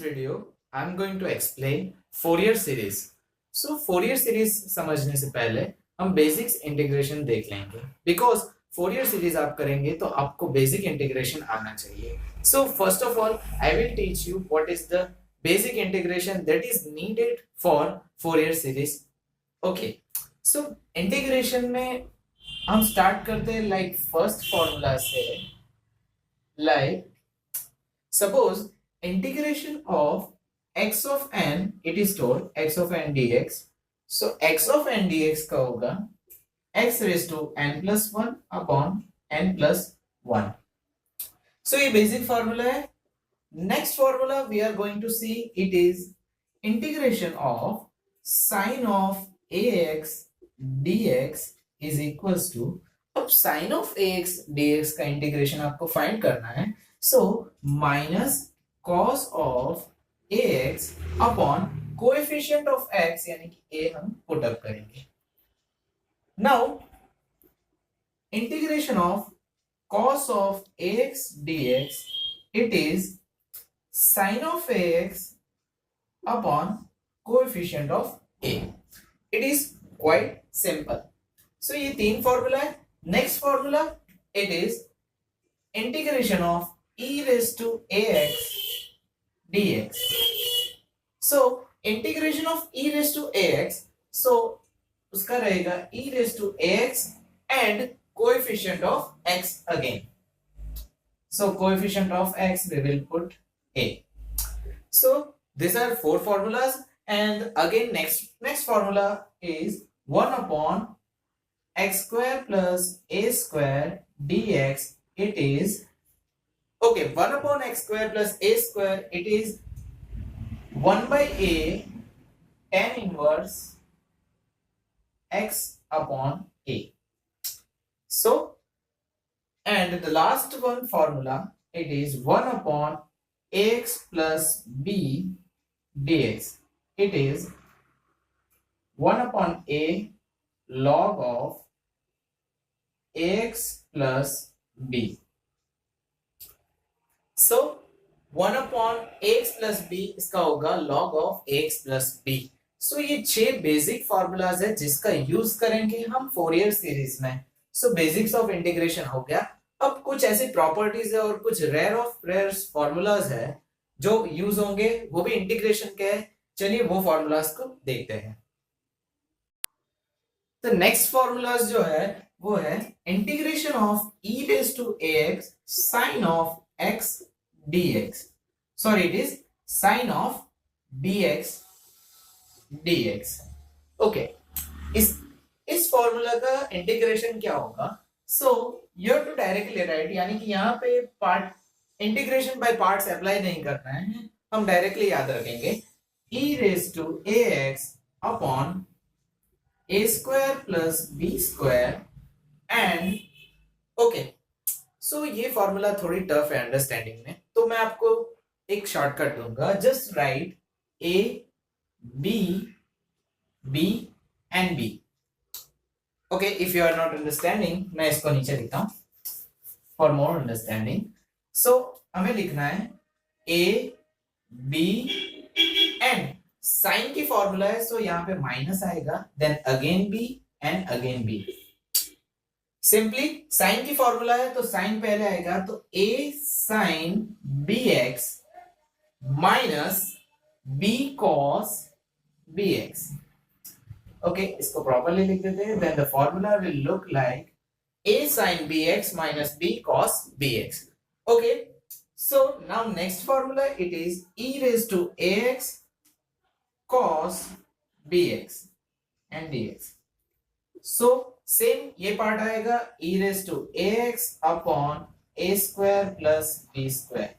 video I'm going to explain Fourier series. So Fourier series समझने से पहले हम बेसिक्स इंटीग्रेशन देख लेंगे बिकॉज Fourier series आप करेंगे तो आपको बेसिक इंटीग्रेशन आना चाहिए. So first of all I will teach you what is the basic integration that is needed for Fourier series. Okay, so integration में हम स्टार्ट करते हैं लाइक फर्स्ट फॉर्मूला से. Like suppose integration of x of n, it is told x of n dx. So x of n dx का होगा x raised to n plus 1 upon n plus 1. So ये basic formula है. Next formula we are going to see, it is integration of sin of ax dx is equals to, अब sin of ax dx का integration आपको find करना है. So minus cos of ax upon coefficient of x यानी कि a हम put up करेंगे. Now integration of cos of ax dx, it is sin of ax upon coefficient of a. It is quite simple. So ये तीन formula है. Next formula it is integration of e raised to ax dx. So integration of e raised to ax, so उसका रहेगा e raised to ax and coefficient of x again. So coefficient of x we will put a. So these are four formulas, and again next formula is 1 upon x square plus a square dx. It is okay, 1 upon x square plus a square, it is 1 by a tan inverse x upon a. So and the last one formula, it is 1 upon ax plus b dx. It is 1 upon a log of ax plus b. So 1 upon ax plus b इसका होगा log of ax plus b. So ये 6 basic formulas है जिसका use करेंगे हम Fourier series में. So basics of integration हो गया. अब कुछ ऐसी प्रॉपर्टीज है और कुछ रेयर ऑफ रेयर्स फॉर्मूलाज है जो यूज होंगे, वो भी इंटीग्रेशन के है. चलिए वो फॉर्मूलाज को देखते हैं. तो नेक्स्ट फॉर्मूलाज जो है वो है integration of e raised to ax sin of x dx. Sorry, it is sin of dx dx. Okay, इस फॉर्मूला का इंटीग्रेशन क्या होगा? So you have to directly write, यानी कि यहाँ पे part integration by parts apply नहीं करना है, हम डायरेक्टली याद रखेंगे e raised to ax upon a square plus b square and okay. सो ये फॉर्मूला थोड़ी टफ है अंडरस्टैंडिंग में, तो मैं आपको एक शॉर्टकट दूंगा. Just write a b b and b. Okay, if you are not understanding मैं इसको नीचे लिखता हूं फॉर मोर अंडरस्टैंडिंग. सो हमें लिखना है a b and साइन की फॉर्मूला है, सो यहाँ पे माइनस आएगा, then again b and again b. Simply sine की फॉर्मूला है तो साइन पहले आएगा, तो a sin bx minus b cos bx. Okay, इसको प्रॉपर्ली लिख देते हैं. Then the formula will look like a sin bx minus b cos bx. Okay, so now next formula, it is e raised to ax cos bx and dx. So same ये part आएगा e raised to ax upon a square plus b square.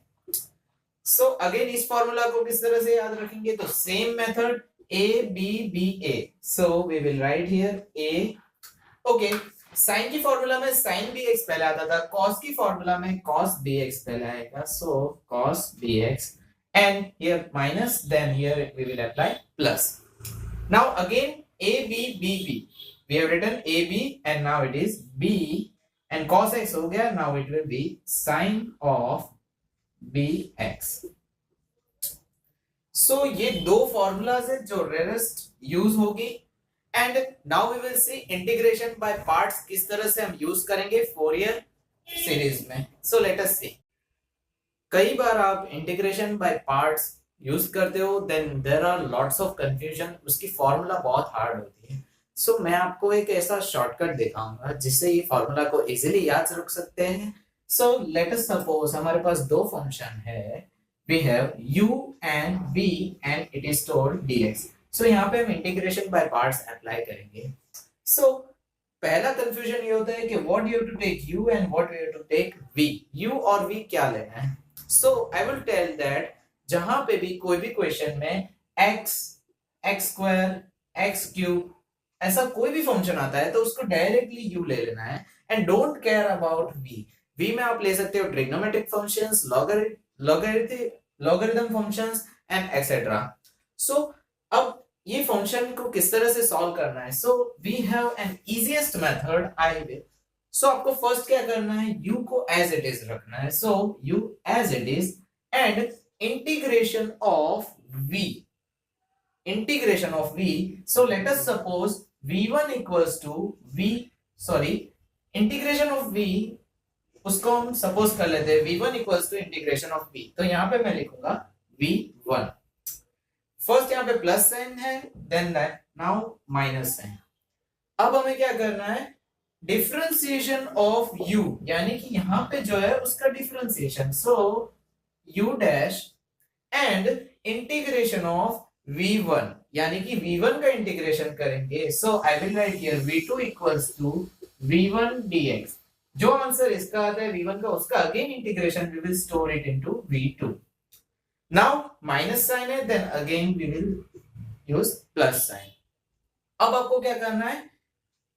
So again इस formula को किस तरह से याद रखेंगे? तो same method a b b a. So we will write here a. Okay, sine की फॉर्मूला में sin bx पहले आता था, cos की फॉर्मूला में cos bx पहले आएगा, so cos bx and here minus, then here we will apply plus. Now again a b b b, we have written a b and now it is b and cos x हो गया. Now it will be sin of bx. सो ये दो formulas है जो rarest use होगी। And now we will see integration by parts किस तरह से हम यूज करेंगे फोरियर सीरीज में। So let us see. कई बार आप इंटीग्रेशन बाय पार्ट्स यूज करते हो, then there are lots of confusion, उसकी फॉर्मूला बहुत हार्ड होती है। सो मैं आपको एक ऐसा शॉर्टकट दिखाऊंगा जिससे ये फॉर्मूला को इजीली याद रख सकते हैं। सो लेट अस सपोज हमारे पास दो फंक्शन है, we have u and v and it is told dx। So यहाँ पे हम इंटीग्रेशन बाय पार्ट्स अप्लाई करेंगे। सो पहला कंफ्यूजन ये होता है कि what you have to take u and what you have to take v। u और v क्या लेना है? So I will tell that जहां पे भी कोई भी क्वेश्चन में x, x square, x cube ऐसा कोई भी फंक्शन आता है तो उसको डायरेक्टली u ले लेना है and don't care about v। v में आप ले सकते हो trigonometric functions, logarithm functions and etcetera. So अब ये फंक्शन को किस तरह से सॉल्व करना है? So we have an easiest method I will. So आपको फर्स्ट क्या करना है? u को एज इट इज रखना है। So u as it is and integration of v, integration of v। So let us suppose v1 equals to v, sorry integration of v, उसको हम suppose कर लेते हैं v1 equals to integration of v। तो यहां पे मैं लिखूंगा v1। फर्स्ट यहां पे प्लस साइन है, देन नाउ माइनस साइन। अब हमें क्या करना है? डिफरेंशिएशन ऑफ u, यानी कि यहां पे जो है उसका differentiation. So u dash and integration of v1, यानी कि v1 का इंटीग्रेशन करेंगे। So I will write here v2 equals to v1 dx। जो आंसर इसका आता है v1 का, उसका again integration we will store it into v2। Now minus sign है, then again we will use plus sign. अब आपको क्या करना है?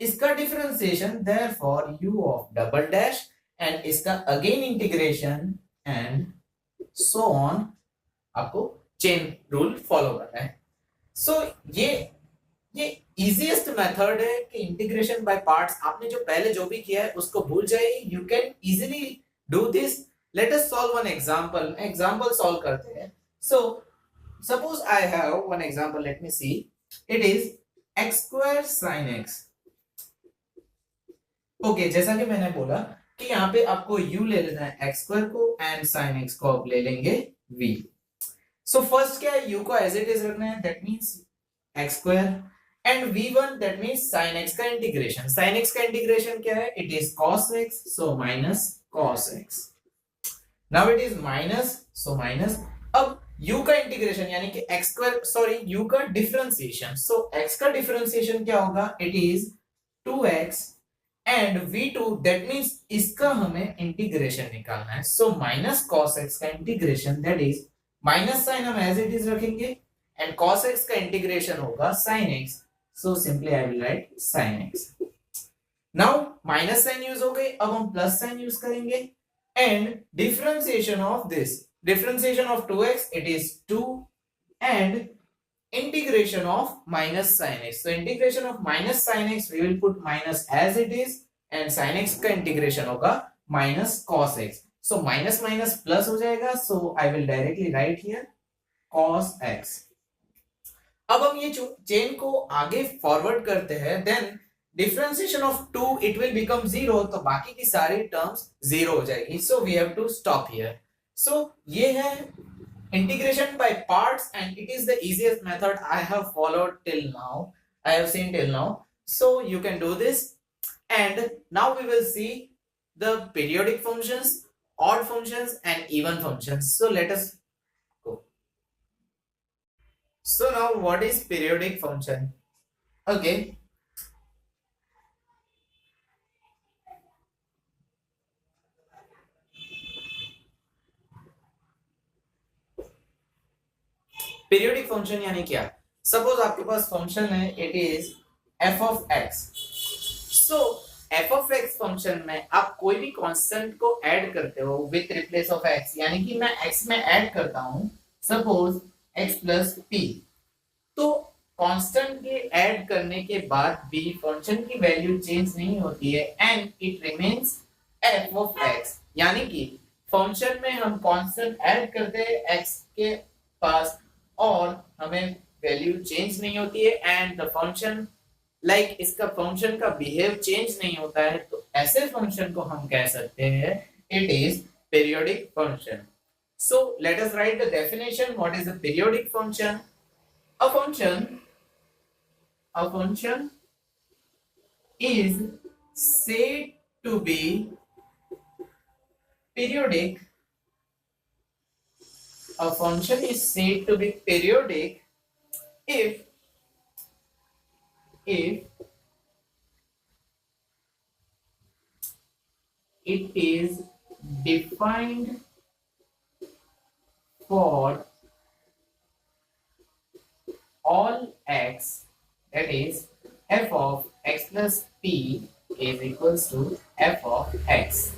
इसका differentiation, therefore u of double dash and इसका again integration and so on. आपको चेन रूल फॉलो करना है। सो ये इजीएस्ट मेथड है कि इंटीग्रेशन बाय पार्ट्स। आपने जो पहले जो भी किया है उसको भूल जाइए, you can easily do this. Let us solve one example. Example solve करते हैं। So suppose I have one example, let me see. It is x square sin x। Okay, जैसा कि मैंने बोला कि यहाँ पे आपको u ले लेना है x स्क्वायर को एंड sin x को आप ले लेंगे v। सो फर्स्ट क्या है? u को एज इट इज रखना है, that means x square and v1 that means sin x का इंटीग्रेशन। sin x का इंटीग्रेशन क्या है? It is cos x, so minus cos x। Now it is minus, so minus. अब u का integration यानी कि x स्क्वायर, सॉरी u का differentiation. सो x का डिफरेंशिएशन क्या होगा? It is 2x and v2 that means इसका हमें इंटीग्रेशन निकालना है। सो माइनस cos x का integration, that is minus sine हम एज इट इज रखेंगे एंड cos x का इंटीग्रेशन होगा sin x। So simply I will write sin x। Now minus sine use हो गई, अब हम प्लस साइन यूज करेंगे and differentiation of this, differentiation of 2x, it is 2 and integration of minus sin x। so integration of minus sin x, we will put minus as it is and sin x का integration होगा minus cos x। so minus minus plus हो जाएगा। so I will directly write here cos x। अब हम ये chain को आगे forward करते हैं, then differentiation of 2 it will become 0, तो बाकी की सारी टर्म्स 0 हो जाएगी। so we have to stop here। So ये है integration by parts and it is the easiest method I have followed till now, I have seen till now। So you can do this and now we will see the periodic functions, odd functions and even functions। So let us go। So now what is periodic function? Okay, periodic function यानी क्या? Suppose आपके पास function है, it is f of x। So f of x function में आप कोई भी constant को add करते हो विथ रिप्लेस ऑफ x, यानी कि मैं x में ऐड करता हूं सपोज x प्लस p। तो कांस्टेंट के ऐड करने के बाद भी फंक्शन की वैल्यू चेंज नहीं होती है and it remains f of x। यानी कि फंक्शन में हम कांस्टेंट ऐड करते हैं x के पास और हमें वैल्यू चेंज नहीं होती है एंड द फंक्शन लाइक इसका फंक्शन का बिहेव चेंज नहीं होता है, तो ऐसे फंक्शन को हम कह सकते हैं it is periodic function. So let us write the definition. What is a periodic function? A function is said to be periodic. A function is said to be periodic if it is defined for all x, that is f of x plus p is equals to f of x.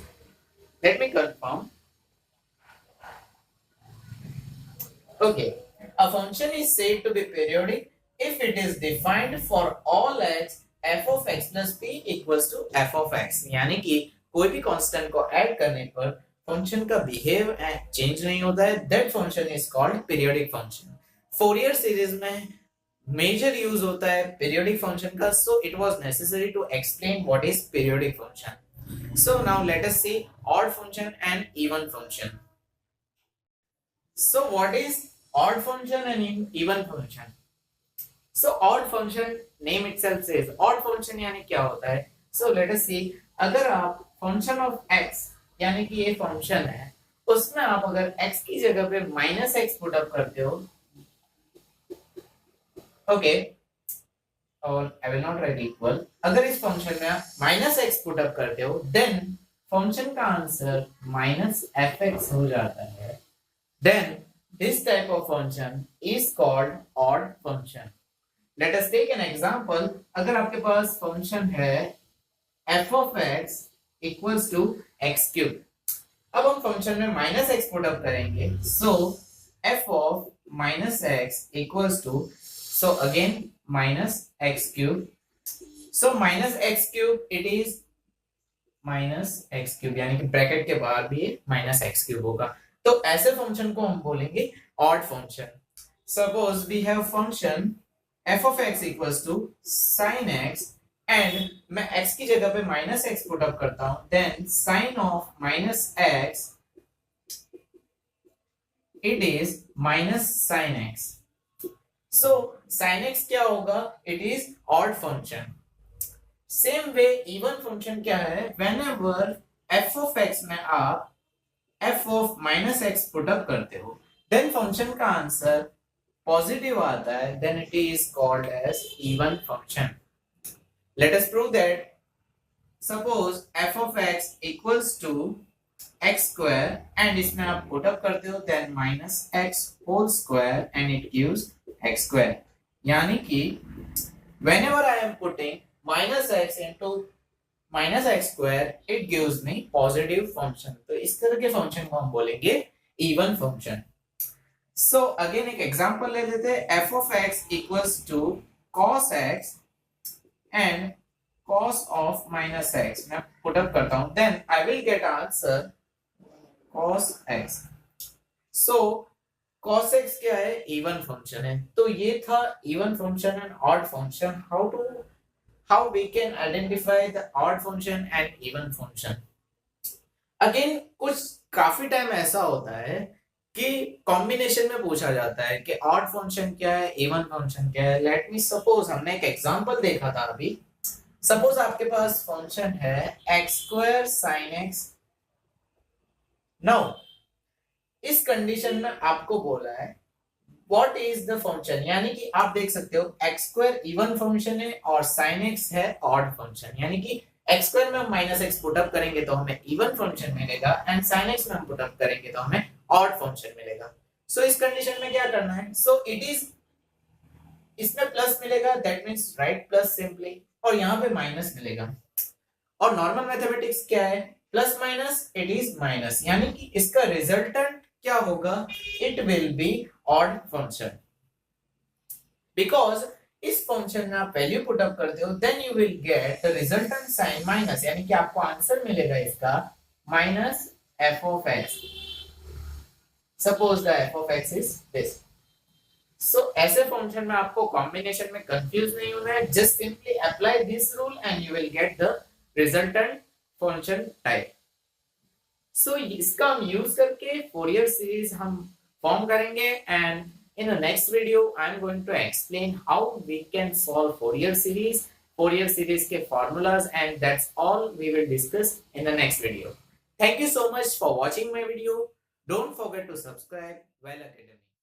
Let me confirm. Okay, a function is said to be periodic if it is defined for all x, f of x plus p equals to f of x. यानी कि कोई भी constant को add करने पर function का behave change नहीं होता है, that function is called periodic function. Fourier series में मेजर यूज होता है पीरियोडिक फंक्शन का, so it was necessary to explain what is periodic function. So now let us see odd function and even function. So what is odd function and even function? So odd function name itself says odd function यानी क्या होता है. So let us see, अगर आप function of x यानी कि ये function है, उसमें आप अगर x की जगह पे माइनस एक्स पुट अप करते हो, ओके, और I will not write equal, अगर इस function में आप माइनस एक्स पुट अप करते हो, then function का आंसर माइनस एफ एक्स हो जाता है. Then this type of function is called odd function. Let us take an example. अगर आपके पास function है f of x equals to x cube. अब हम function में minus x put up करेंगे. So f of minus x equals to, so again minus x cube. So minus x cube it is minus x cube, यानी कि bracket के बाहर भी ये minus x cube होगा. तो ऐसे फंक्शन को हम बोलेंगे odd function. Suppose we have function f of x equals to sin x and मैं x की जगह पे माइनस एक्स पुट अप करता हूं, then sin of minus x it is minus sin x. so sin x क्या होगा, it is odd function. Same way even function क्या है, whenever f of x में आप f of minus x put up करते हो, then function का answer positive आता है, then it is called as even function. Let us prove that. Suppose f of x equals to x square and इसमें आप put up करते हो, then minus x whole square and it gives x square. यानी कि whenever I am putting minus x into minus x square it gives me positive function. तो इस तरह के फंक्शन को हम बोलेंगे इवन फंक्शन. सो अगेन एक एग्जांपल ले लेते हैं. f of x equals to cos x and cos of minus x मैं पुट अप करता हूं, then I will get answer cos x. So cos x क्या है, इवन फंक्शन है. तो ये था even function and odd function. How we can identify the odd function and even function. Again कुछ काफी टाइम ऐसा होता है कि कॉम्बिनेशन में पूछा जाता है कि ऑड फंक्शन क्या है, इवन फंक्शन क्या है. लेट मी सपोज, हमने एक एग्जांपल देखा था अभी. सपोज आपके पास फंक्शन है x square sin x. Now इस कंडीशन में आपको बोला है What is the function, यानी कि आप देख सकते हो x स्क्वायर इवन फंक्शन है और sin x है ऑड फंक्शन. यानी कि x स्क्वायर में हम माइनस एक्स पुट अप करेंगे तो हमें इवन फंक्शन मिलेगा एंड sin x में हम पुट अप करेंगे तो हमें ऑड फंक्शन मिलेगा. सो इस कंडीशन में क्या करना है, सो इट इज, इसमें प्लस मिलेगा, that means right plus simply, और यहाँ पे माइनस मिलेगा. और नॉर्मल मैथमेटिक्स क्या है, plus minus it is minus, यानी कि इसका रिजल्टेंट क्या होगा, it will be odd function. Because इस फंक्शन में आप वैल्यू पुट अप करते हो, then you will get the resultant sign minus, यानी कि आपको आंसर मिलेगा इसका minus f of x. Suppose the f of x is this. So ऐसे फंक्शन में आपको कॉम्बिनेशन में कंफ्यूज नहीं होना है, just simply apply this rule and you will get the resultant function type. So इसका हम यूज करके फोरियर सीरीज हम फॉर्म करेंगे and in the next video I am going to explain how we can solve Fourier series के formulas, and that's all we will discuss in the next video. Thank you so much for watching my video. Don't forget to subscribe Well Academy.